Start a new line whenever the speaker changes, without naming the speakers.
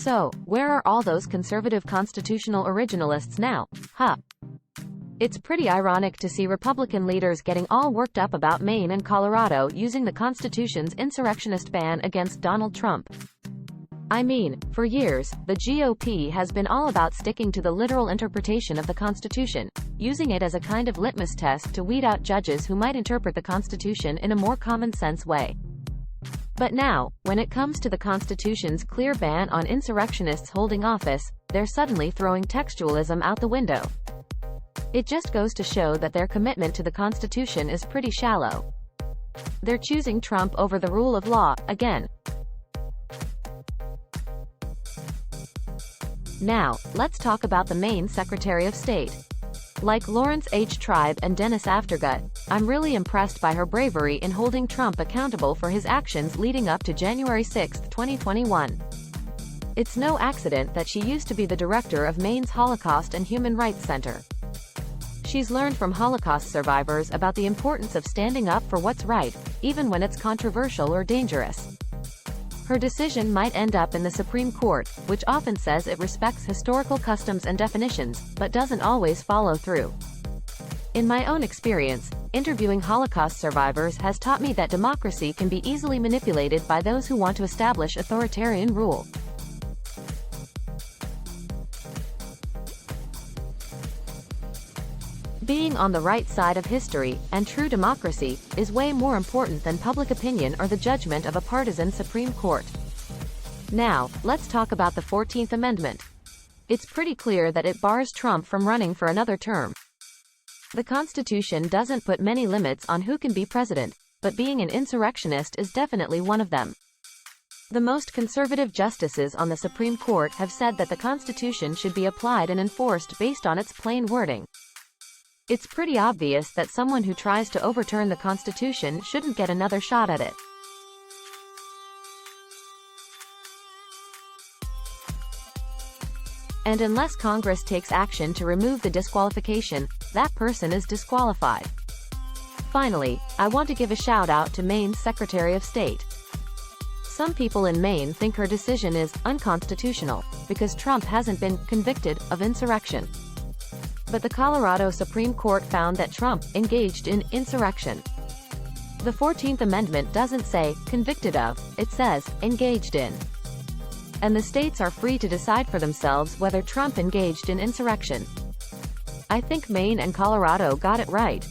So, where are all those conservative constitutional originalists now? Huh. It's pretty ironic to see Republican leaders getting all worked up about Maine and Colorado using the Constitution's insurrectionist ban against Donald Trump. I mean, for years, the GOP has been all about sticking to the literal interpretation of the Constitution, using it as a kind of litmus test to weed out judges who might interpret the Constitution in a more common-sense way. But now, when it comes to the Constitution's clear ban on insurrectionists holding office, they're suddenly throwing textualism out the window. It just goes to show that their commitment to the Constitution is pretty shallow. They're choosing Trump over the rule of law, again. Now, let's talk about the Maine Secretary of State. Like Lawrence H. Tribe and Dennis Aftergut, I'm really impressed by her bravery in holding Trump accountable for his actions leading up to January 6, 2021. It's no accident that she used to be the director of Maine's Holocaust and Human Rights Center. She's learned from Holocaust survivors about the importance of standing up for what's right, even when it's controversial or dangerous. Her decision might end up in the Supreme Court, which often says it respects historical customs and definitions, but doesn't always follow through. In my own experience, interviewing Holocaust survivors has taught me that democracy can be easily manipulated by those who want to establish authoritarian rule. Being on the right side of history, and true democracy, is way more important than public opinion or the judgment of a partisan Supreme Court. Now, let's talk about the 14th Amendment. It's pretty clear that it bars Trump from running for another term. The Constitution doesn't put many limits on who can be president, but being an insurrectionist is definitely one of them. The most conservative justices on the Supreme Court have said that the Constitution should be applied and enforced based on its plain wording. It's pretty obvious that someone who tries to overturn the Constitution shouldn't get another shot at it. And unless Congress takes action to remove the disqualification, that person is disqualified. Finally, I want to give a shout out to Maine's Secretary of State. Some people in Maine think her decision is unconstitutional, because Trump hasn't been convicted of insurrection. But the Colorado Supreme Court found that Trump engaged in insurrection. The 14th Amendment doesn't say convicted of, it says engaged in. And the states are free to decide for themselves whether Trump engaged in insurrection. I think Maine and Colorado got it right.